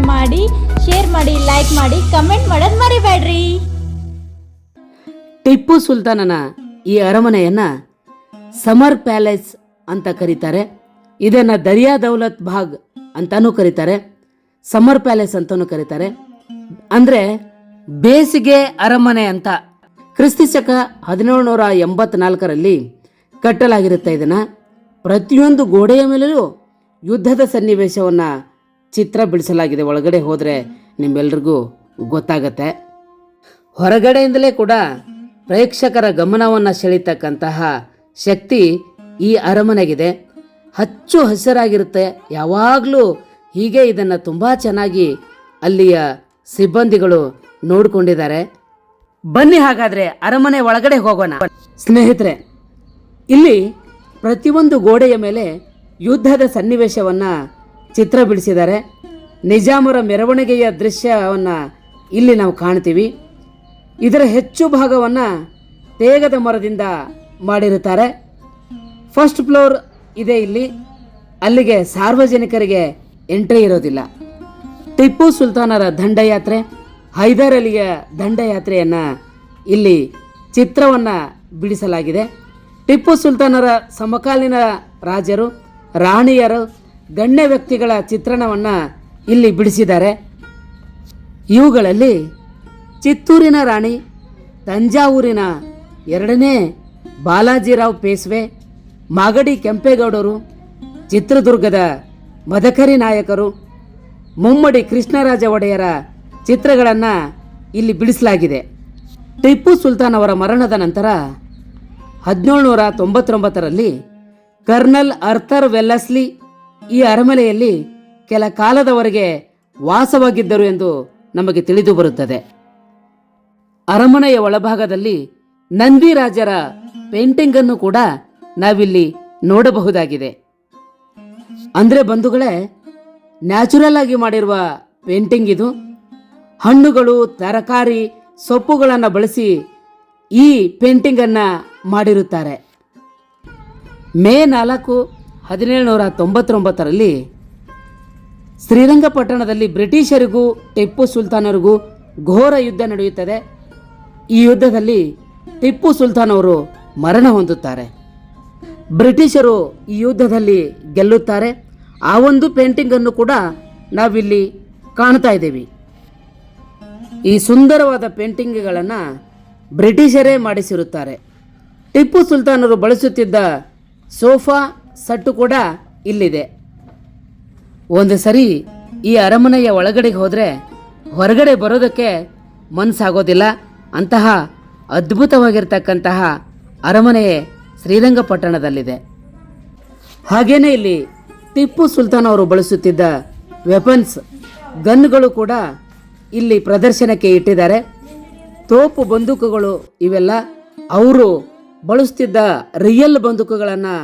Subscribe ಮಾಡಿ, share ಮಾಡಿ, like ಮಾಡಿ, ಕಮೆಂಟ್ ಮಾಡೋದು ಮರಿಬೇಡ್ರಿ. ಟಿಪ್ಪು ಸುಲ್ತಾನನ ಈ ಅರಮನೆಯನ್ನ ಸಮರ್ ಪ್ಯಾಲೇಸ್ ಅಂತ ಕರೀತಾರೆ. ಇದನ್ನ ದರಿಯಾ ದೌಲತ್ ಬಾಗ್ ಅಂತಾನೂ ಕರೀತಾರೆ, ಸಮರ್ ಪ್ಯಾಲೇಸ್ ಅಂತಾನೂ ಕರೀತಾರೆ. ಅಂದ್ರೆ ಬೇಸಿಗೆ ಅರಮನೆ ಅಂತ. ಕ್ರಿಸ್ತಿಶಕ 1784ರಲ್ಲಿ ಕಟ್ಟಲಾಗಿರುತ್ತೆ. ಇದನ್ನ ಪ್ರತಿಯೊಂದು ಗೋಡೆಯ ಮೇಲೆಯೂ ಯುದ್ಧದ ಸನ್ನಿವೇಶವನ್ನ ಚಿತ್ರ ಬಿಡಿಸಲಾಗಿದೆ. ಒಳಗಡೆ ಹೋದರೆ ನಿಮ್ಮೆಲ್ರಿಗೂ ಗೊತ್ತಾಗತ್ತೆ. ಹೊರಗಡೆಯಿಂದಲೇ ಕೂಡ ಪ್ರೇಕ್ಷಕರ ಗಮನವನ್ನು ಸೆಳೀತಕ್ಕಂತಹ ಶಕ್ತಿ ಈ ಅರಮನೆಗಿದೆ. ಹಚ್ಚು ಹಸಿರಾಗಿರುತ್ತೆ ಯಾವಾಗಲೂ. ಹೀಗೆ ಇದನ್ನು ತುಂಬ ಚೆನ್ನಾಗಿ ಅಲ್ಲಿಯ ಸಿಬ್ಬಂದಿಗಳು ನೋಡಿಕೊಂಡಿದ್ದಾರೆ. ಬನ್ನಿ ಹಾಗಾದರೆ ಅರಮನೆ ಒಳಗಡೆ ಹೋಗೋಣ. ಸ್ನೇಹಿತರೆ, ಇಲ್ಲಿ ಪ್ರತಿಯೊಂದು ಗೋಡೆಯ ಮೇಲೆ ಯುದ್ಧದ ಸನ್ನಿವೇಶವನ್ನು ಚಿತ್ರ ಬಿಡಿಸಿದ್ದಾರೆ. ನಿಜಾಮರ ಮೆರವಣಿಗೆಯ ದೃಶ್ಯವನ್ನು ಇಲ್ಲಿ ನಾವು ಕಾಣ್ತೀವಿ. ಇದರ ಹೆಚ್ಚು ಭಾಗವನ್ನು ತೇಗದ ಮರದಿಂದ ಮಾಡಿರುತ್ತಾರೆ. ಫಸ್ಟ್ ಫ್ಲೋರ್ ಇದೆ ಇಲ್ಲಿ. ಅಲ್ಲಿಗೆ ಸಾರ್ವಜನಿಕರಿಗೆ ಎಂಟ್ರಿ ಇರೋದಿಲ್ಲ. ಟಿಪ್ಪು ಸುಲ್ತಾನರ ದಂಡಯಾತ್ರೆ, ಹೈದರ್ ಅಲಿಯ ದಂಡಯಾತ್ರೆಯನ್ನು ಇಲ್ಲಿ ಚಿತ್ರವನ್ನು ಬಿಡಿಸಲಾಗಿದೆ. ಟಿಪ್ಪು ಸುಲ್ತಾನರ ಸಮಕಾಲೀನ ರಾಜರು, ರಾಣಿಯರು, ಗಣ್ಯ ವ್ಯಕ್ತಿಗಳ ಚಿತ್ರಣವನ್ನು ಇಲ್ಲಿ ಬಿಡಿಸಿದ್ದಾರೆ. ಇವುಗಳಲ್ಲಿ ಚಿತ್ತೂರಿನ ರಾಣಿ, ತಂಜಾವೂರಿನ 2ನೇ ಬಾಲಾಜಿರಾವ್ ಪೇಶ್ವೆ, ಮಾಗಡಿ ಕೆಂಪೇಗೌಡರು, ಚಿತ್ರದುರ್ಗದ ಮದಕರಿ ನಾಯಕರು, ಮುಮ್ಮಡಿ ಕೃಷ್ಣರಾಜ ಒಡೆಯರ ಚಿತ್ರಗಳನ್ನು ಇಲ್ಲಿ ಬಿಡಿಸಲಾಗಿದೆ. ಟಿಪ್ಪು ಸುಲ್ತಾನ್ ಅವರ ಮರಣದ ನಂತರ 1799ರಲ್ಲಿ ಕರ್ನಲ್ ಅರ್ಥರ್ ವೆಲ್ಲಸ್ಲಿ ಈ ಅರಮನೆಯಲ್ಲಿ ಕೆಲ ಕಾಲದವರೆಗೆ ವಾಸವಾಗಿದ್ದರು ಎಂದು ನಮಗೆ ತಿಳಿದು ಬರುತ್ತದೆ. ಅರಮನೆಯ ಒಳಭಾಗದಲ್ಲಿ ನಂದಿ ರಾಜರ ಪೇಂಟಿಂಗ್ ಅನ್ನು ಕೂಡ ನಾವಿಲ್ಲಿ ನೋಡಬಹುದಾಗಿದೆ. ಅಂದರೆ ಬಂಧುಗಳೇ, ನ್ಯಾಚುರಲ್ ಆಗಿ ಮಾಡಿರುವ ಪೇಂಟಿಂಗ್ ಇದು. ಹಣ್ಣುಗಳು, ತರಕಾರಿ, ಸೊಪ್ಪುಗಳನ್ನು ಬಳಸಿ ಈ ಪೇಂಟಿಂಗನ್ನು ಮಾಡಿರುತ್ತಾರೆ. ಮೇ 4, 1799ರಲ್ಲಿ ಶ್ರೀರಂಗಪಟ್ಟಣದಲ್ಲಿ ಬ್ರಿಟಿಷರಿಗೂ ಟಿಪ್ಪು ಸುಲ್ತಾನರಿಗೂ ಘೋರ ಯುದ್ಧ ನಡೆಯುತ್ತದೆ. ಈ ಯುದ್ಧದಲ್ಲಿ ಟಿಪ್ಪು ಸುಲ್ತಾನ್ ಅವರು ಮರಣ ಹೊಂದುತ್ತಾರೆ. ಬ್ರಿಟಿಷರು ಈ ಯುದ್ಧದಲ್ಲಿ ಗೆಲ್ಲುತ್ತಾರೆ. ಆ ಒಂದು ಪೇಂಟಿಂಗನ್ನು ಕೂಡ ನಾವಿಲ್ಲಿ ಕಾಣ್ತಾ ಇದ್ದೇವೆ. ಈ ಸುಂದರವಾದ ಪೇಂಟಿಂಗ್ಗಳನ್ನು ಬ್ರಿಟಿಷರೇ ಮಾಡಿಸಿರುತ್ತಾರೆ. ಟಿಪ್ಪು ಸುಲ್ತಾನರು ಬಳಸುತ್ತಿದ್ದ ಸೋಫಾ ಸೆಟ್ಟು ಕೂಡ ಇಲ್ಲಿದೆ. ಒಂದು ಸರಿ ಈ ಅರಮನೆಯ ಒಳಗಡೆಗೆ ಹೋದರೆ ಹೊರಗಡೆ ಬರೋದಕ್ಕೆ ಮನಸ್ಸಾಗೋದಿಲ್ಲ. ಅಂತಹ ಅದ್ಭುತವಾಗಿರ್ತಕ್ಕಂತಹ ಅರಮನೆಯೇ ಶ್ರೀರಂಗಪಟ್ಟಣದಲ್ಲಿದೆ. ಹಾಗೇನೇ ಇಲ್ಲಿ ಟಿಪ್ಪು ಸುಲ್ತಾನ್ ಅವರು ಬಳಸುತ್ತಿದ್ದ ವೆಪನ್ಸ್, ಗನ್ಗಳು ಕೂಡ ಇಲ್ಲಿ ಪ್ರದರ್ಶನಕ್ಕೆ ಇಟ್ಟಿದ್ದಾರೆ. ತೋಪು ಬಂದೂಕುಗಳು ಇವೆಲ್ಲ ಅವರು ಬಳಸುತ್ತಿದ್ದ ರಿಯಲ್ ಬಂದೂಕುಗಳನ್ನು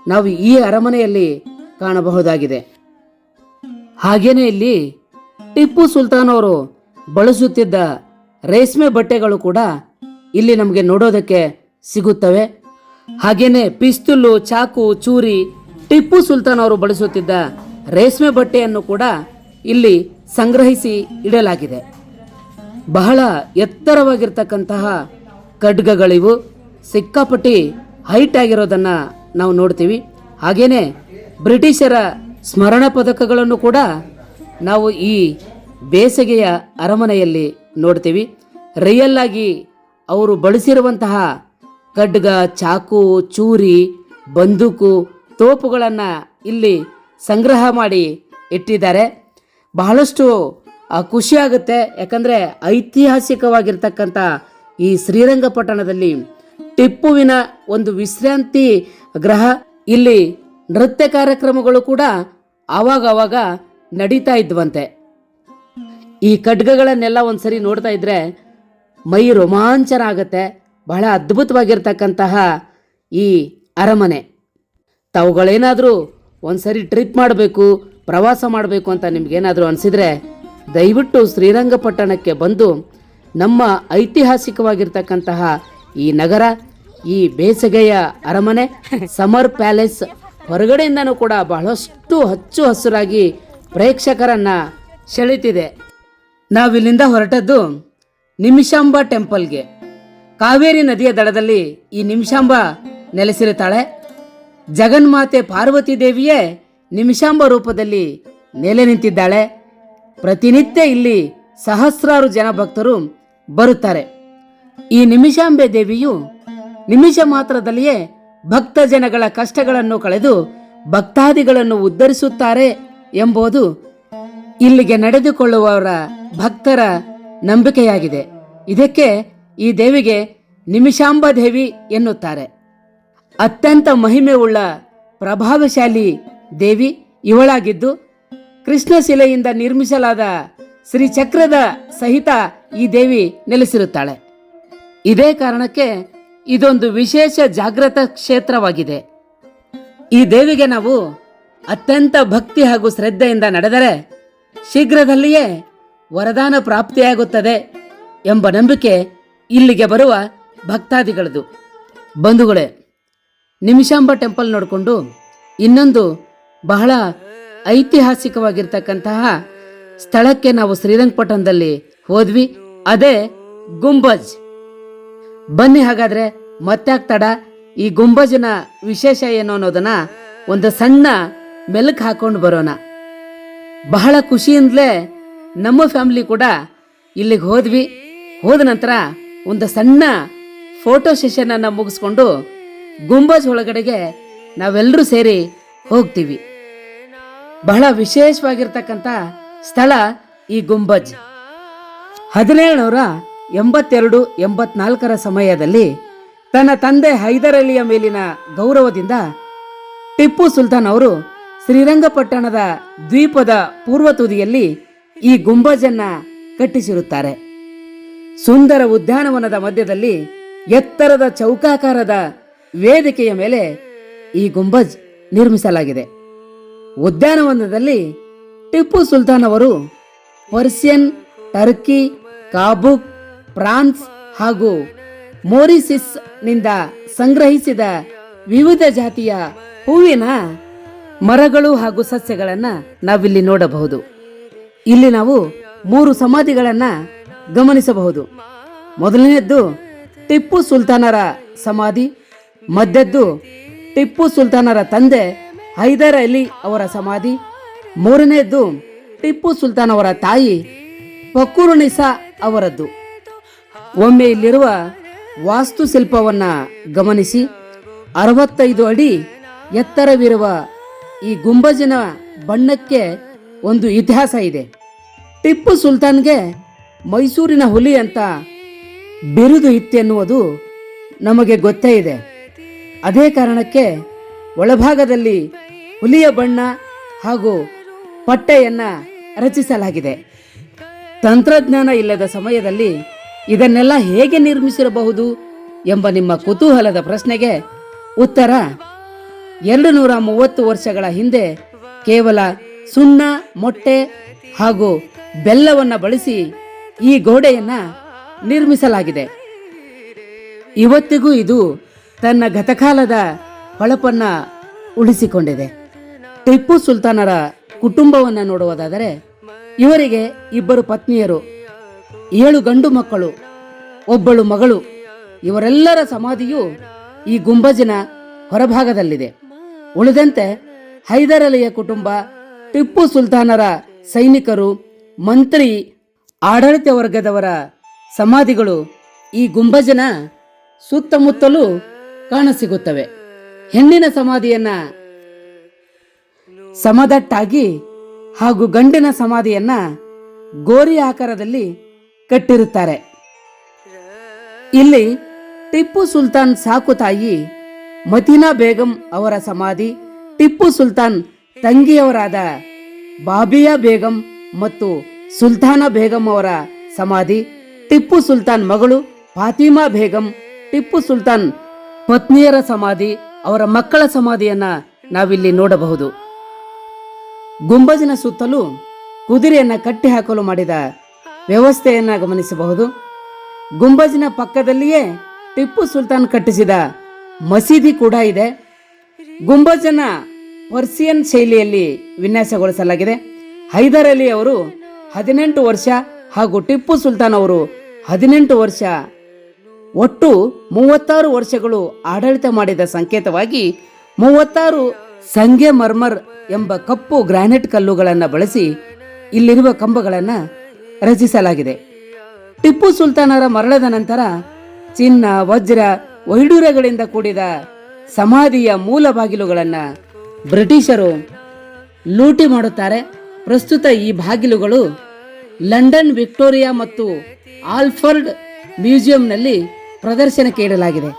ನಾವು ಈ ಅರಮನೆಯಲ್ಲಿ ಕಾಣಬಹುದಾಗಿದೆ. ಹಾಗೇನೇ ಇಲ್ಲಿ ಟಿಪ್ಪು ಸುಲ್ತಾನ್ ಅವರು ಬಳಸುತ್ತಿದ್ದ ರೇಷ್ಮೆ ಬಟ್ಟೆಗಳು ಕೂಡ ಇಲ್ಲಿ ನಮಗೆ ನೋಡೋದಕ್ಕೆ ಸಿಗುತ್ತವೆ. ಹಾಗೇನೆ ಪಿಸ್ತೂಲು, ಚಾಕು, ಚೂರಿ, ಟಿಪ್ಪು ಸುಲ್ತಾನ್ ಅವರು ಬಳಸುತ್ತಿದ್ದ ರೇಷ್ಮೆ ಬಟ್ಟೆಯನ್ನು ಕೂಡ ಇಲ್ಲಿ ಸಂಗ್ರಹಿಸಿ ಇಡಲಾಗಿದೆ. ಬಹಳ ಎತ್ತರವಾಗಿರ್ತಕ್ಕಂತಹ ಖಡ್ಗಗಳಿವು. ಸಿಕ್ಕಾಪಟ್ಟಿ ಹೈಟ್ ಆಗಿರೋದನ್ನು ನಾವು ನೋಡ್ತೀವಿ. ಹಾಗೇನೆ ಬ್ರಿಟಿಷರ ಸ್ಮರಣ ಪದಕಗಳನ್ನು ಕೂಡ ನಾವು ಈ ಬೇಸಿಗೆಯ ಅರಮನೆಯಲ್ಲಿ ನೋಡ್ತೀವಿ. ರಿಯಲ್ ಆಗಿ ಅವರು ಬಳಸಿರುವಂತಹ ಖಡ್ಗ, ಚಾಕು, ಚೂರಿ, ಬಂದೂಕು, ತೋಪುಗಳನ್ನು ಇಲ್ಲಿ ಸಂಗ್ರಹ ಮಾಡಿ ಇಟ್ಟಿದ್ದಾರೆ. ಬಹಳಷ್ಟು ಖುಷಿಯಾಗುತ್ತೆ. ಯಾಕಂದರೆ ಐತಿಹಾಸಿಕವಾಗಿರ್ತಕ್ಕಂಥ ಈ ಶ್ರೀರಂಗಪಟ್ಟಣದಲ್ಲಿ ಟಿಪ್ಪುವಿನ ಒಂದು ವಿಶ್ರಾಂತಿ ಗೃಹ. ಇಲ್ಲಿ ನೃತ್ಯ ಕಾರ್ಯಕ್ರಮಗಳು ಕೂಡ ಆವಾಗ ನಡೀತಾ ಇದ್ವಂತೆ. ಈ ಖಡ್ಗಗಳನ್ನೆಲ್ಲ ಒಂದ್ಸರಿ ನೋಡ್ತಾ ಇದ್ರೆ ಮೈ ರೋಮಾಂಚನ ಆಗುತ್ತೆ. ಬಹಳ ಅದ್ಭುತವಾಗಿರ್ತಕ್ಕಂತಹ ಈ ಅರಮನೆ. ತಾವುಗಳೇನಾದರೂ ಒಂದ್ಸರಿ ಟ್ರಿಪ್ ಮಾಡಬೇಕು, ಪ್ರವಾಸ ಮಾಡಬೇಕು ಅಂತ ನಿಮ್ಗೇನಾದರೂ ಅನಿಸಿದರೆ ದಯವಿಟ್ಟು ಶ್ರೀರಂಗಪಟ್ಟಣಕ್ಕೆ ಬಂದು ನಮ್ಮ ಐತಿಹಾಸಿಕವಾಗಿರ್ತಕ್ಕಂತಹ ಈ ನಗರ, ಈ ಬೇಸಿಗೆಯ ಅರಮನೆ ಸಮರ್ ಪ್ಯಾಲೇಸ್ ಹೊರಗಡೆಯಿಂದನೂ ಕೂಡ ಬಹಳಷ್ಟು ಹಚ್ಚು ಹಸುರಾಗಿ ಪ್ರೇಕ್ಷಕರನ್ನು ಸೆಳೀತಿದೆ. ನಾವಿಲ್ಲಿಂದ ಹೊರಟದ್ದು ನಿಮಿಷಾಂಬ ಟೆಂಪಲ್ಗೆ. ಕಾವೇರಿ ನದಿಯ ದಡದಲ್ಲಿ ಈ ನಿಮಿಷಾಂಬ ನೆಲೆಸಿರುತ್ತಾಳೆ. ಜಗನ್ಮಾತೆ ಪಾರ್ವತಿ ದೇವಿಯೇ ನಿಮಿಷಾಂಬ ರೂಪದಲ್ಲಿ ನೆಲೆ ನಿಂತಿದ್ದಾಳೆ. ಪ್ರತಿನಿತ್ಯ ಇಲ್ಲಿ ಸಹಸ್ರಾರು ಜನ ಭಕ್ತರು ಬರುತ್ತಾರೆ. ಈ ನಿಮಿಷಾಂಬೆ ದೇವಿಯು ನಿಮಿಷ ಮಾತ್ರದಲ್ಲಿಯೇ ಭಕ್ತ ಜನಗಳ ಕಷ್ಟಗಳನ್ನು ಕಳೆದು ಭಕ್ತಾದಿಗಳನ್ನು ಉದ್ಧರಿಸುತ್ತಾರೆ ಎಂಬುದು ಇಲ್ಲಿಗೆ ನಡೆದುಕೊಳ್ಳುವವರ ಭಕ್ತರ ನಂಬಿಕೆಯಾಗಿದೆ. ಇದಕ್ಕೆ ಈ ದೇವಿಗೆ ನಿಮಿಷಾಂಬ ದೇವಿ ಎನ್ನುತ್ತಾರೆ. ಅತ್ಯಂತ ಮಹಿಮೆ ಉಳ್ಳ ಪ್ರಭಾವಶಾಲಿ ದೇವಿ ಇವಳಾಗಿದ್ದು, ಕೃಷ್ಣಶಿಲೆಯಿಂದ ನಿರ್ಮಿಸಲಾದ ಶ್ರೀಚಕ್ರದ ಸಹಿತ ಈ ದೇವಿ ನೆಲೆಸಿರುತ್ತಾಳೆ. ಇದೇ ಕಾರಣಕ್ಕೆ ಇದೊಂದು ವಿಶೇಷ ಜಾಗೃತ ಕ್ಷೇತ್ರವಾಗಿದೆ. ಈ ದೇವಿಗೆ ನಾವು ಅತ್ಯಂತ ಭಕ್ತಿ ಹಾಗೂ ಶ್ರದ್ಧೆಯಿಂದ ನಡೆದರೆ ಶೀಘ್ರದಲ್ಲಿಯೇ ವರದಾನ ಪ್ರಾಪ್ತಿಯಾಗುತ್ತದೆ ಎಂಬ ನಂಬಿಕೆ ಇಲ್ಲಿಗೆ ಬರುವ ಭಕ್ತಾದಿಗಳದು. ಬಂಧುಗಳೇ, ನಿಮಿಷಾಂಬ ಟೆಂಪಲ್ ನೋಡಿಕೊಂಡು ಇನ್ನೊಂದು ಬಹಳ ಐತಿಹಾಸಿಕವಾಗಿರ್ತಕ್ಕಂತಹ ಸ್ಥಳಕ್ಕೆ ನಾವು ಶ್ರೀರಂಗಪಟ್ಟಣದಲ್ಲಿ ಹೋದ್ವಿ. ಅದೇ ಗುಂಬಜ್. ಬನ್ನಿ ಹಾಗಾದ್ರೆ ಮತ್ತೆ ತಡ ಈ ಗುಂಬಜ್ನ ವಿಶೇಷ ಏನು ಅನ್ನೋದನ್ನ ಒಂದು ಸಣ್ಣ ಮೆಲುಕು ಹಾಕೊಂಡು ಬರೋಣ. ಬಹಳ ಖುಷಿಯಿಂದಲೇ ನಮ್ಮ ಫ್ಯಾಮಿಲಿ ಕೂಡ ಇಲ್ಲಿಗೆ ಹೋದ್ವಿ. ಹೋದ ನಂತರ ಒಂದು ಸಣ್ಣ ಫೋಟೋ ಸೆಷನ್ ಅನ್ನ ಮುಗಿಸ್ಕೊಂಡು ಗುಂಬಜ್ ಒಳಗಡೆಗೆ ನಾವೆಲ್ಲರೂ ಸೇರಿ ಹೋಗ್ತೀವಿ. ಬಹಳ ವಿಶೇಷವಾಗಿರ್ತಕ್ಕಂಥ ಸ್ಥಳ ಈ ಗುಂಬಜ್. 1782-84 ಸಮಯದಲ್ಲಿ ತನ್ನ ತಂದೆ ಹೈದರ್ ಅಲಿಯ ಮೇಲಿನ ಗೌರವದಿಂದ ಟಿಪ್ಪು ಸುಲ್ತಾನ್ ಅವರು ಶ್ರೀರಂಗಪಟ್ಟಣದ ದ್ವೀಪದ ಪೂರ್ವ ತುದಿಯಲ್ಲಿ ಈ ಗುಂಬಜನ್ನ ಕಟ್ಟಿಸಿರುತ್ತಾರೆ. ಸುಂದರ ಉದ್ಯಾನವನದ ಮಧ್ಯದಲ್ಲಿ ಎತ್ತರದ ಚೌಕಾಕಾರದ ವೇದಿಕೆಯ ಮೇಲೆ ಈ ಗುಂಬಜ್ ನಿರ್ಮಿಸಲಾಗಿದೆ. ಉದ್ಯಾನವನದಲ್ಲಿ ಟಿಪ್ಪು ಸುಲ್ತಾನ್ ಅವರು ಪರ್ಷಿಯನ್, ಟರ್ಕಿ, ಕಾಬುಕ್, ಫ್ರಾನ್ಸ್ ಹಾಗೂ ಮೋರಿಸಿಸ್ ನಿಂದ ಸಂಗ್ರಹಿಸಿದ ವಿವಿಧ ಜಾತಿಯ ಹೂವಿನ ಮರಗಳು ಹಾಗೂ ಸಸ್ಯಗಳನ್ನ ನಾವಿಲ್ಲಿ ನೋಡಬಹುದು. ಇಲ್ಲಿ ನಾವು 3 ಸಮಾಧಿಗಳನ್ನ ಗಮನಿಸಬಹುದು. ಮೊದಲನೇದ್ದು ಟಿಪ್ಪು ಸುಲ್ತಾನರ ಸಮಾಧಿ, ಮಧ್ಯದ್ದು ಟಿಪ್ಪು ಸುಲ್ತಾನರ ತಂದೆ ಹೈದರ್ ಅಲಿ ಅವರ ಸಮಾಧಿ, ಮೂರನೇದ್ದು ಟಿಪ್ಪು ಸುಲ್ತಾನ್ ಅವರ ತಾಯಿ ಫಕರುನ್ನಿಸಾ ಅವರದ್ದು. ಒಮ್ಮೆ ಇಲ್ಲಿರುವ ವಾಸ್ತುಶಿಲ್ಪವನ್ನ ಗಮನಿಸಿ. 65 ಅಡಿ ಎತ್ತರವಿರುವ ಈ ಗುಂಬಜಿನ ಬಣ್ಣಕ್ಕೆ ಒಂದು ಇತಿಹಾಸ ಇದೆ. ಟಿಪ್ಪು ಸುಲ್ತಾನ್ಗೆ ಮೈಸೂರಿನ ಹುಲಿ ಅಂತ ಬಿರುದು ಇತ್ತೆನ್ನುವುದು ನಮಗೆ ಗೊತ್ತೇ ಇದೆ. ಅದೇ ಕಾರಣಕ್ಕೆ ಒಳಭಾಗದಲ್ಲಿ ಹುಲಿಯ ಬಣ್ಣ ಹಾಗೂ ಪಟ್ಟೆಯನ್ನ ರಚಿಸಲಾಗಿದೆ. ತಂತ್ರಜ್ಞಾನ ಇಲ್ಲದ ಸಮಯದಲ್ಲಿ ಇದನ್ನೆಲ್ಲ ಹೇಗೆ ನಿರ್ಮಿಸಿರಬಹುದು ಎಂಬ ನಿಮ್ಮ ಕುತೂಹಲದ ಪ್ರಶ್ನೆಗೆ ಉತ್ತರ 230 ವರ್ಷಗಳ ಹಿಂದೆ ಕೇವಲ ಸುಣ್ಣ, ಮೊಟ್ಟೆ ಹಾಗೂ ಬೆಲ್ಲವನ್ನು ಬಳಸಿ ಈ ಗೋಡೆಯನ್ನ ನಿರ್ಮಿಸಲಾಗಿದೆ. ಇವತ್ತಿಗೂ ಇದು ತನ್ನ ಗತಕಾಲದ ಹೊಳಪನ್ನ ಉಳಿಸಿಕೊಂಡಿದೆ. ಟಿಪ್ಪು ಸುಲ್ತಾನರ ಕುಟುಂಬವನ್ನು ನೋಡುವುದಾದರೆ ಇವರಿಗೆ 2 ಪತ್ನಿಯರು, 7 ಗಂಡು ಮಕ್ಕಳು, 1 ಮಗಳು. ಇವರೆಲ್ಲರ ಸಮಾಧಿಯು ಈ ಗುಂಬಜಿನ ಹೊರಭಾಗದಲ್ಲಿದೆ. ಉಳಿದಂತೆ ಹೈದರ್ ಅಲಿಯ ಕುಟುಂಬ, ಟಿಪ್ಪು ಸುಲ್ತಾನರ ಸೈನಿಕರು, ಮಂತ್ರಿ, ಆಡಳಿತ ವರ್ಗದವರ ಸಮಾಧಿಗಳು ಈ ಗುಂಬಜಿನ ಸುತ್ತಮುತ್ತಲೂ ಕಾಣಸಿಗುತ್ತವೆ. ಹೆಣ್ಣಿನ ಸಮಾಧಿಯನ್ನ ಸಮದಟ್ಟಾಗಿ ಹಾಗೂ ಗಂಡಿನ ಸಮಾಧಿಯನ್ನ ಗೋರಿ ಆಕಾರದಲ್ಲಿ ಕಟ್ಟಿರುತ್ತಾರೆ. ಇಲ್ಲಿ ಟಿಪ್ಪು ಸುಲ್ತಾನ್ ಸಾಕು ತಾಯಿ ಮತೀನಾ ಬೇಗಂ ಅವರ ಸಮಾಧಿ, ಟಿಪ್ಪು ಸುಲ್ತಾನ್ ತಂಗಿಯವರಾದ ಬಾಬಿಯಾ ಬೇಗಂ ಮತ್ತು ಸುಲ್ತಾನ ಬೇಗಂ ಅವರ ಸಮಾಧಿ, ಟಿಪ್ಪು ಸುಲ್ತಾನ್ ಮಗಳು ಫಾತಿಮಾ ಬೇಗಂ, ಟಿಪ್ಪು ಸುಲ್ತಾನ್ ಪತ್ನಿಯರ ಸಮಾಧಿ, ಅವರ ಮಕ್ಕಳ ಸಮಾಧಿಯನ್ನ ನಾವಿಲ್ಲಿ ನೋಡಬಹುದು. ಗುಂಬಜಿನ ಸುತ್ತಲೂ ಕುದುರೆಯನ್ನ ಕಟ್ಟಿ ಹಾಕಲು ಮಾಡಿದ ವ್ಯವಸ್ಥೆಯನ್ನ ಗಮನಿಸಬಹುದು. ಗುಂಬಜಿನ ಪಕ್ಕದಲ್ಲಿಯೇ ಟಿಪ್ಪು ಸುಲ್ತಾನ್ ಕಟ್ಟಿಸಿದ ಮಸೀದಿ ಕೂಡ ಇದೆ. ಗುಂಬಜನ್ನ ಪರ್ಷಿಯನ್ ಶೈಲಿಯಲ್ಲಿ ವಿನ್ಯಾಸಗೊಳಿಸಲಾಗಿದೆ. ಹೈದರ್ ಅಲಿ ಅವರು 18 ವರ್ಷ ಹಾಗೂ ಟಿಪ್ಪು ಸುಲ್ತಾನ್ ಅವರು 18 ವರ್ಷ, ಒಟ್ಟು 36 ವರ್ಷಗಳು ಆಡಳಿತ ಮಾಡಿದ ಸಂಕೇತವಾಗಿ 36 ಸಂಗೆ ಮರ್ಮರ್ ಎಂಬ ಕಪ್ಪು ಗ್ರಾನೈಟ್ ಕಲ್ಲುಗಳನ್ನು ಬಳಸಿ ಇಲ್ಲಿರುವ ಕಂಬಗಳನ್ನು ರಚಿಸಲಾಗಿದೆ. ಟಿಪ್ಪು ಸುಲ್ತಾನರ ಮರಣದ ನಂತರ ಚಿನ್ನ, ವಜ್ರ, ವೈಡೂರ್ಯಗಳಿಂದ ಕೂಡಿದ ಸಮಾಧಿಯ ಮೂಲ ಬಾಗಿಲುಗಳನ್ನು ಬ್ರಿಟಿಷರು ಲೂಟಿ ಮಾಡುತ್ತಾರೆ. ಪ್ರಸ್ತುತ ಈ ಬಾಗಿಲುಗಳು ಲಂಡನ್ ವಿಕ್ಟೋರಿಯಾ ಮತ್ತು ಆಲ್ಫರ್ಡ್ ಮ್ಯೂಸಿಯಂನಲ್ಲಿ ಪ್ರದರ್ಶನಕ್ಕೆ ಇಡಲಾಗಿದೆ.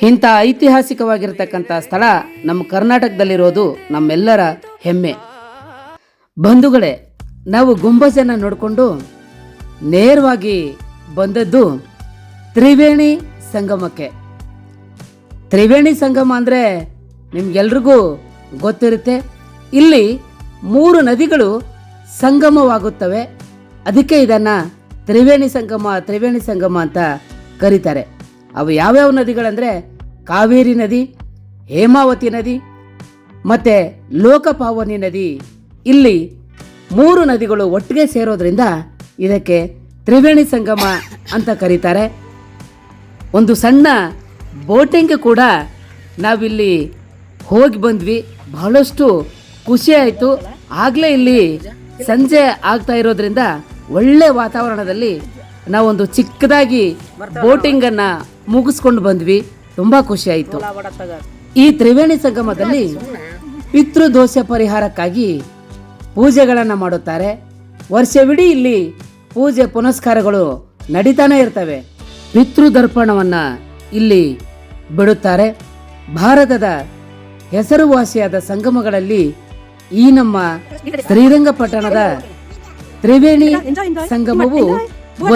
ಇಂಥ ಐತಿಹಾಸಿಕವಾಗಿರತಕ್ಕಂಥ ಸ್ಥಳ ನಮ್ಮ ಕರ್ನಾಟಕದಲ್ಲಿರೋದು ನಮ್ಮೆಲ್ಲರ ಹೆಮ್ಮೆ. ಬಂಧುಗಳೇ, ನಾವು ಗುಂಬಜನ್ನು ನೋಡಿಕೊಂಡು ನೇರವಾಗಿ ಬಂದದ್ದು ತ್ರಿವೇಣಿ ಸಂಗಮಕ್ಕೆ. ತ್ರಿವೇಣಿ ಸಂಗಮ ಅಂದರೆ ನಿಮ್ಗೆಲ್ರಿಗೂ ಗೊತ್ತಿರುತ್ತೆ. ಇಲ್ಲಿ 3 ನದಿಗಳು ಸಂಗಮವಾಗುತ್ತವೆ. ಅದಕ್ಕೆ ಇದನ್ನು ತ್ರಿವೇಣಿ ಸಂಗಮ ಅಂತ ಕರೀತಾರೆ. ಅವು ಯಾವ್ಯಾವ ನದಿಗಳಂದರೆ ಕಾವೇರಿ ನದಿ, ಹೇಮಾವತಿ ನದಿ ಮತ್ತು ಲೋಕಪಾವನಿ ನದಿ. ಇಲ್ಲಿ 3 ನದಿಗಳು ಒಟ್ಟಿಗೆ ಸೇರೋದ್ರಿಂದ ಇದಕ್ಕೆ ತ್ರಿವೇಣಿ ಸಂಗಮ ಅಂತ ಕರೀತಾರೆ. ಒಂದು ಸಣ್ಣ ಬೋಟಿಂಗ್ ಕೂಡ ನಾವಿಲ್ಲಿ ಹೋಗಿ ಬಂದ್ವಿ. ಬಹಳಷ್ಟು ಖುಷಿ ಆಯಿತು. ಆಗಲೇ ಇಲ್ಲಿ ಸಂಜೆ ಆಗ್ತಾ ಇರೋದ್ರಿಂದ ಒಳ್ಳೆ ವಾತಾವರಣದಲ್ಲಿ ನಾವೊಂದು ಚಿಕ್ಕದಾಗಿ ಬೋಟಿಂಗನ್ನು ಮುಗಿಸ್ಕೊಂಡು ಬಂದ್ವಿ. ತುಂಬ ಖುಷಿ ಆಯಿತು. ಈ ತ್ರಿವೇಣಿ ಸಂಗಮದಲ್ಲಿ ಪಿತೃದೋಷ ಪರಿಹಾರಕ್ಕಾಗಿ ಪೂಜೆಗಳನ್ನು ಮಾಡುತ್ತಾರೆ. ವರ್ಷವಿಡೀ ಇಲ್ಲಿ ಪೂಜೆ ಪುನಸ್ಕಾರಗಳು ನಡೀತಾನೆ ಇರ್ತವೆ. ಪಿತೃದರ್ಪಣವನ್ನು ಇಲ್ಲಿ ಬಿಡುತ್ತಾರೆ. ಭಾರತದ ಹೆಸರುವಾಸಿಯಾದ ಸಂಗಮಗಳಲ್ಲಿ ಈ ನಮ್ಮ ಶ್ರೀರಂಗಪಟ್ಟಣದ ತ್ರಿವೇಣಿ ಸಂಗಮವು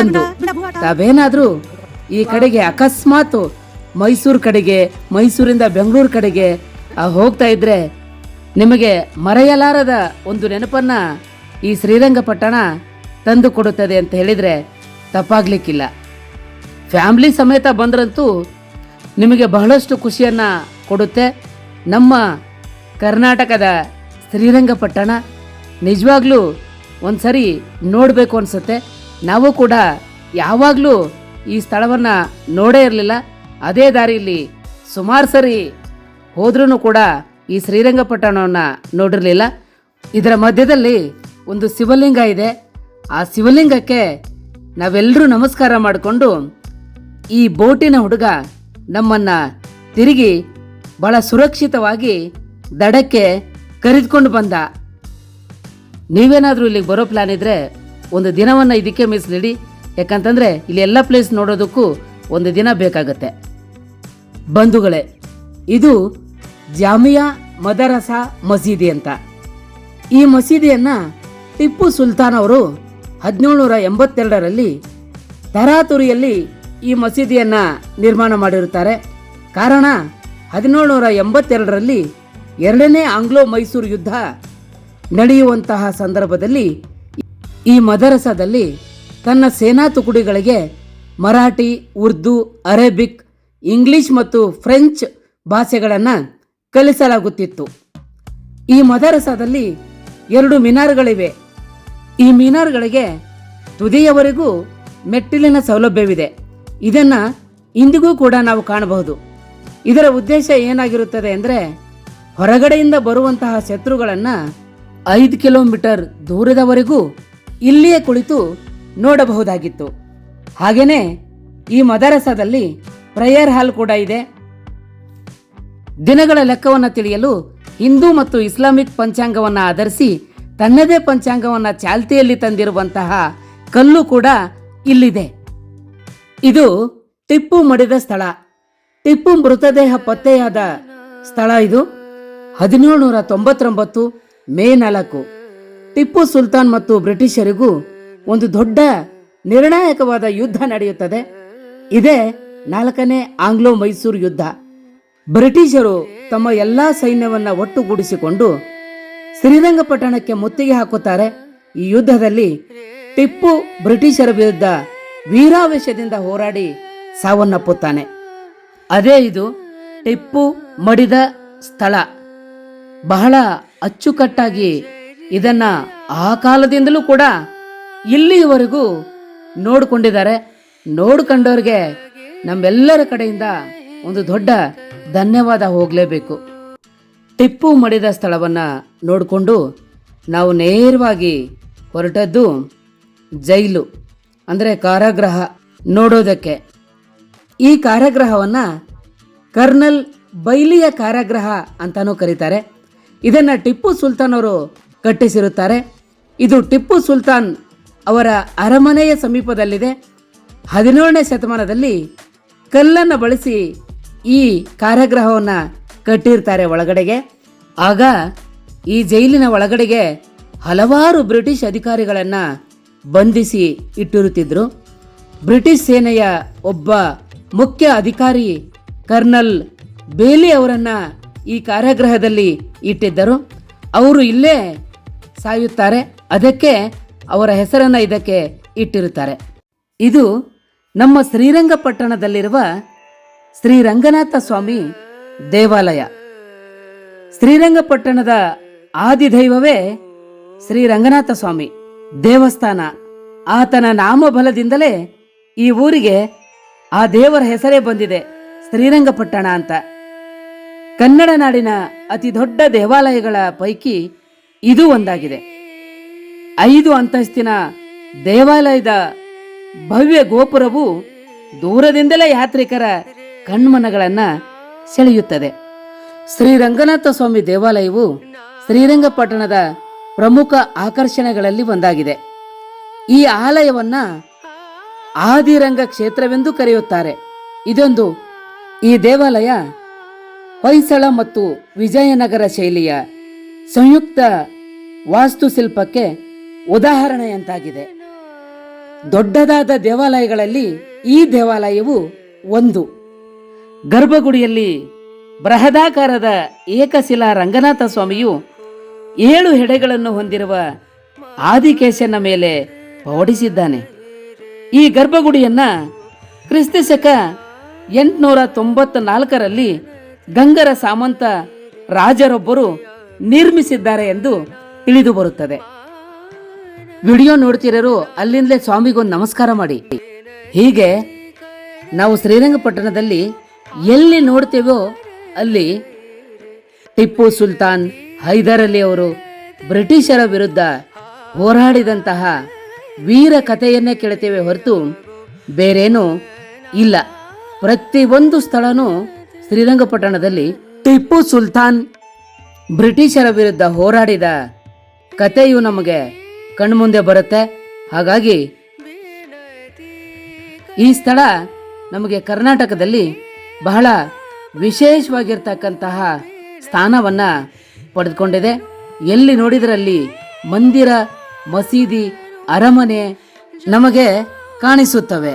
ಒಂದು. ತಾವೇನಾದರೂ ಈ ಕಡೆಗೆ ಅಕಸ್ಮಾತ್ ಮೈಸೂರು ಕಡೆಗೆ, ಮೈಸೂರಿಂದ ಬೆಂಗಳೂರು ಕಡೆಗೆ ಹೋಗ್ತಾ ಇದ್ರೆ ನಿಮಗೆ ಮರೆಯಲಾರದ ಒಂದು ನೆನಪನ್ನ ಈ ಶ್ರೀರಂಗಪಟ್ಟಣ ತಂದು ಕೊಡುತ್ತದೆ ಅಂತ ಹೇಳಿದರೆ ತಪ್ಪಾಗ್ಲಿಕ್ಕಿಲ್ಲ. ಫ್ಯಾಮಿಲಿ ಸಮೇತ ಬಂದ್ರಂತೂ ನಿಮಗೆ ಬಹಳಷ್ಟು ಖುಷಿಯನ್ನು ಕೊಡುತ್ತೆ. ನಮ್ಮ ಕರ್ನಾಟಕದ ಶ್ರೀರಂಗಪಟ್ಟಣ ನಿಜವಾಗ್ಲೂ ಒಂದು ಸರಿ ನೋಡಬೇಕು ಅನಿಸುತ್ತೆ. ನಾವು ಕೂಡ ಯಾವಾಗಲೂ ಈ ಸ್ಥಳವನ್ನು ನೋಡೇ ಇರಲಿಲ್ಲ. ಅದೇ ದಾರಿಯಲ್ಲಿ ಸುಮಾರು ಸರಿ ಹೋದ್ರೂ ಕೂಡ ಈ ಶ್ರೀರಂಗಪಟ್ಟಣವನ್ನು ನೋಡಿರಲಿಲ್ಲ. ಇದರ ಮಧ್ಯದಲ್ಲಿ ಒಂದು ಶಿವಲಿಂಗ ಇದೆ. ಆ ಶಿವಲಿಂಗಕ್ಕೆ ನಾವೆಲ್ಲರೂ ನಮಸ್ಕಾರ ಮಾಡಿಕೊಂಡು ಈ ಬೋಟಿನ ಹುಡುಗ ನಮ್ಮನ್ನು ತಿರುಗಿ ಬಹಳ ಸುರಕ್ಷಿತವಾಗಿ ದಡಕ್ಕೆ ಕರೆದುಕೊಂಡು ಬಂದ. ನೀವೇನಾದರೂ ಇಲ್ಲಿಗೆ ಬರೋ ಪ್ಲಾನ್ ಇದ್ದರೆ ಒಂದು ದಿನವನ್ನು ಇದಕ್ಕೆ ಮೀಸಲಿಡಿ. ಯಾಕಂತಂದರೆ ಇಲ್ಲಿ ಎಲ್ಲ ಪ್ಲೇಸ್ ನೋಡೋದಕ್ಕೂ ಒಂದು ದಿನ ಬೇಕಾಗುತ್ತೆ. ಬಂಧುಗಳೇ, ಇದು ಜಾಮಿಯಾ ಮದರಸಾ ಮಸೀದಿ ಅಂತ. ಈ ಮಸೀದಿಯನ್ನು ಟಿಪ್ಪು ಸುಲ್ತಾನ್ ಅವರು 1782ರಲ್ಲಿ ತರಾತುರಿಯಲ್ಲಿ ಈ ಮಸೀದಿಯನ್ನು ನಿರ್ಮಾಣ ಮಾಡಿರುತ್ತಾರೆ. ಕಾರಣ 1782ರಲ್ಲಿ 2ನೇ ಆಂಗ್ಲೋ ಮೈಸೂರು ಯುದ್ಧ ನಡೆಯುವಂತಹ ಸಂದರ್ಭದಲ್ಲಿ ಈ ಮದರಸಾದಲ್ಲಿ ತನ್ನ ಸೇನಾ ತುಕಡಿಗಳಿಗೆ ಮರಾಠಿ, ಉರ್ದು, ಅರೇಬಿಕ್, ಇಂಗ್ಲಿಷ್ ಮತ್ತು ಫ್ರೆಂಚ್ ಭಾಷೆಗಳನ್ನು ಕಲಿಸಲಾಗುತ್ತಿತ್ತು. ಈ ಮದರಸಾದಲ್ಲಿ 2 ಮಿನಾರ್ಗಳಿವೆ. ಈ ಮಿನಾರ್ಗಳಿಗೆ ತುದಿಯವರೆಗೂ ಮೆಟ್ಟಿಲಿನ ಸೌಲಭ್ಯವಿದೆ. ಇದನ್ನು ಇಂದಿಗೂ ಕೂಡ ನಾವು ಕಾಣಬಹುದು. ಇದರ ಉದ್ದೇಶ ಏನಾಗಿರುತ್ತದೆ ಅಂದರೆ ಹೊರಗಡೆಯಿಂದ ಬರುವಂತಹ ಶತ್ರುಗಳನ್ನು 5 ಕಿಲೋಮೀಟರ್ ದೂರದವರೆಗೂ ಇಲ್ಲಿಯೇ ಕುಳಿತು ನೋಡಬಹುದಾಗಿತ್ತು. ಹಾಗೆಯೇ ಈ ಮದರಸಾದಲ್ಲಿ ಪ್ರೇಯರ್ ಹಾಲ್ ಕೂಡ ಇದೆ. ದಿನಗಳ ಲೆಕ್ಕವನ್ನು ತಿಳಿಯಲು ಹಿಂದೂ ಮತ್ತು ಇಸ್ಲಾಮಿಕ್ ಪಂಚಾಂಗವನ್ನು ಆಧರಿಸಿ ತನ್ನದೇ ಪಂಚಾಂಗವನ್ನು ಚಾಲ್ತಿಯಲ್ಲಿ ತಂದಿರುವಂತಹ ಕಲ್ಲು ಕೂಡ ಇಲ್ಲಿದೆ. ಇದು ಟಿಪ್ಪು ಮಡಿದ ಸ್ಥಳ. ಟಿಪ್ಪು ಮೃತದೇಹ ಪತ್ತೆಯಾದ ಸ್ಥಳ ಇದು. 1799 ಮೇ 4 ಟಿಪ್ಪು ಸುಲ್ತಾನ್ ಮತ್ತು ಬ್ರಿಟಿಷರಿಗೂ ಒಂದು ದೊಡ್ಡ ನಿರ್ಣಾಯಕವಾದ ಯುದ್ಧ ನಡೆಯುತ್ತದೆ. ಇದೇ 4ನೇ ಆಂಗ್ಲೋ ಮೈಸೂರು ಯುದ್ಧ. ಬ್ರಿಟಿಷರು ತಮ್ಮ ಎಲ್ಲಾ ಸೈನ್ಯವನ್ನ ಒಟ್ಟುಗೂಡಿಸಿಕೊಂಡು ಶ್ರೀರಂಗಪಟ್ಟಣಕ್ಕೆ ಮುತ್ತಿಗೆ ಹಾಕುತ್ತಾರೆ. ಈ ಯುದ್ಧದಲ್ಲಿ ಟಿಪ್ಪು ಬ್ರಿಟಿಷರ ವಿರುದ್ಧ ವೀರಾವೇಶದಿಂದ ಹೋರಾಡಿ ಸಾವನ್ನಪ್ಪುತ್ತಾನೆ. ಅದೇ ಇದು ಟಿಪ್ಪು ಮಡಿದ ಸ್ಥಳ. ಬಹಳ ಅಚ್ಚುಕಟ್ಟಾಗಿ ಇದನ್ನ ಆ ಕಾಲದಿಂದಲೂ ಕೂಡ ಇಲ್ಲಿಯವರೆಗೂ ನೋಡಿಕೊಂಡಿದ್ದಾರೆ. ನೋಡ್ಕೊಂಡವ್ರಿಗೆ ನಮ್ಮೆಲ್ಲರ ಕಡೆಯಿಂದ ಒಂದು ದೊಡ್ಡ ಧನ್ಯವಾದ ಹೋಗಲೇಬೇಕು. ಟಿಪ್ಪು ಮಡಿದ ಸ್ಥಳವನ್ನು ನೋಡಿಕೊಂಡು ನಾವು ನೇರವಾಗಿ ಹೊರಟದ್ದು ಜೈಲು ಅಂದರೆ ಕಾರಾಗೃಹ ನೋಡೋದಕ್ಕೆ. ಈ ಕಾರಾಗೃಹವನ್ನು ಕರ್ನಲ್ ಬೈಲಿಯ ಕಾರಾಗೃಹ ಅಂತಲೂ ಕರೀತಾರೆ. ಇದನ್ನು ಟಿಪ್ಪು ಸುಲ್ತಾನ್ ಅವರು ಕಟ್ಟಿಸಿರುತ್ತಾರೆ. ಇದು ಟಿಪ್ಪು ಸುಲ್ತಾನ್ ಅವರ ಅರಮನೆಯ ಸಮೀಪದಲ್ಲಿದೆ. 17ನೇ ಶತಮಾನದಲ್ಲಿ ಕಲ್ಲನ್ನು ಬಳಸಿ ಈ ಕಾರಾಗೃಹವನ್ನು ಕಟ್ಟಿರ್ತಾರೆ ಒಳಗಡೆಗೆ. ಆಗ ಈ ಜೈಲಿನ ಒಳಗಡೆಗೆ ಹಲವಾರು ಬ್ರಿಟಿಷ್ ಅಧಿಕಾರಿಗಳನ್ನು ಬಂಧಿಸಿ ಇಟ್ಟಿರುತ್ತಿದ್ದರು. ಬ್ರಿಟಿಷ್ ಸೇನೆಯ ಒಬ್ಬ ಮುಖ್ಯ ಅಧಿಕಾರಿ ಕರ್ನಲ್ ಬೇಲಿ ಅವರನ್ನು ಈ ಕಾರಾಗೃಹದಲ್ಲಿ ಇಟ್ಟಿದ್ದರು. ಅವರು ಇಲ್ಲೇ ಸಾಯುತ್ತಾರೆ. ಅದಕ್ಕೆ ಅವರ ಹೆಸರನ್ನು ಇದಕ್ಕೆ ಇಟ್ಟಿರುತ್ತಾರೆ. ಇದು ನಮ್ಮ ಶ್ರೀರಂಗಪಟ್ಟಣದಲ್ಲಿರುವ ಶ್ರೀರಂಗನಾಥ ಸ್ವಾಮಿ ದೇವಾಲಯ. ಶ್ರೀರಂಗಪಟ್ಟಣದ ಆದಿದೈವವೇ ಶ್ರೀರಂಗನಾಥ ಸ್ವಾಮಿ ದೇವಸ್ಥಾನ. ಆತನ ನಾಮಬಲದಿಂದಲೇ ಈ ಊರಿಗೆ ಆ ದೇವರ ಹೆಸರೇ ಬಂದಿದೆ, ಶ್ರೀರಂಗಪಟ್ಟಣ ಅಂತ. ಕನ್ನಡ ನಾಡಿನ ಅತಿ ದೊಡ್ಡ ದೇವಾಲಯಗಳ ಪೈಕಿ ಇದು ಒಂದಾಗಿದೆ. 5 ಅಂತಸ್ತಿನ ದೇವಾಲಯದ ಭವ್ಯ ಗೋಪುರವು ದೂರದಿಂದಲೇ ಯಾತ್ರಿಕರ ಕಣ್ಮನಗಳನ್ನು ಸೆಳೆಯುತ್ತದೆ. ಶ್ರೀರಂಗನಾಥ ಸ್ವಾಮಿ ದೇವಾಲಯವು ಶ್ರೀರಂಗಪಟ್ಟಣದ ಪ್ರಮುಖ ಆಕರ್ಷಣೆಗಳಲ್ಲಿ ಒಂದಾಗಿದೆ. ಈ ಆಲಯವನ್ನು ಆದಿರಂಗ ಕ್ಷೇತ್ರವೆಂದು ಕರೆಯುತ್ತಾರೆ. ಈ ದೇವಾಲಯ ಹೊಯ್ಸಳ ಮತ್ತು ವಿಜಯನಗರ ಶೈಲಿಯ ಸಂಯುಕ್ತ ವಾಸ್ತುಶಿಲ್ಪಕ್ಕೆ ಉದಾಹರಣೆಯಂತಾಗಿದೆ. ದೊಡ್ಡದಾದ ದೇವಾಲಯಗಳಲ್ಲಿ ಈ ದೇವಾಲಯವು ಒಂದು. ಗರ್ಭಗುಡಿಯಲ್ಲಿ ಬೃಹದಾಕಾರದ ಏಕಶಿಲಾ ರಂಗನಾಥ ಸ್ವಾಮಿಯು 7 ಹೆಡೆಗಳನ್ನು ಹೊಂದಿರುವ ಆದಿಕೇಶನ ಮೇಲೆ ಪವಡಿಸಿದ್ದಾನೆ. ಈ ಗರ್ಭಗುಡಿಯನ್ನ ಕ್ರಿಸ್ತಶಕ 894ರಲ್ಲಿ ಗಂಗರ ಸಾಮಂತ ರಾಜರೊಬ್ಬರು ನಿರ್ಮಿಸಿದ್ದಾರೆ ಎಂದು ತಿಳಿದು ಬರುತ್ತದೆ. ವಿಡಿಯೋ ನೋಡ್ತಿರೋರು ಅಲ್ಲಿಂದಲೇ ಸ್ವಾಮಿಗೊಂದು ನಮಸ್ಕಾರ ಮಾಡಿ. ಹೀಗೆ ನಾವು ಶ್ರೀರಂಗಪಟ್ಟಣದಲ್ಲಿ ಎಲ್ಲಿ ನೋಡ್ತೇವೋ ಅಲ್ಲಿ ಟಿಪ್ಪು ಸುಲ್ತಾನ್, ಹೈದರ್ ಅಲಿ ಅವರು ಬ್ರಿಟಿಷರ ವಿರುದ್ಧ ಹೋರಾಡಿದಂತಹ ವೀರ ಕಥೆಯನ್ನೇ ಕೇಳ್ತೇವೆ ಹೊರತು ಬೇರೇನೂ ಇಲ್ಲ. ಪ್ರತಿಯೊಂದು ಸ್ಥಳನೂ ಶ್ರೀರಂಗಪಟ್ಟಣದಲ್ಲಿ ಟಿಪ್ಪು ಸುಲ್ತಾನ್ ಬ್ರಿಟಿಷರ ವಿರುದ್ಧ ಹೋರಾಡಿದ ಕಥೆಯು ನಮಗೆ ಕಣ್ಮುಂದೆ ಬರುತ್ತೆ. ಹಾಗಾಗಿ ಈ ಸ್ಥಳ ನಮಗೆ ಕರ್ನಾಟಕದಲ್ಲಿ ಬಹಳ ವಿಶೇಷವಾಗಿರ್ತಕ್ಕಂತಹ ಸ್ಥಾನವನ್ನು ಪಡೆದುಕೊಂಡಿದೆ. ಎಲ್ಲಿ ನೋಡಿದರಲ್ಲಿ ಮಂದಿರ, ಮಸೀದಿ, ಅರಮನೆ ನಮಗೆ ಕಾಣಿಸುತ್ತವೆ.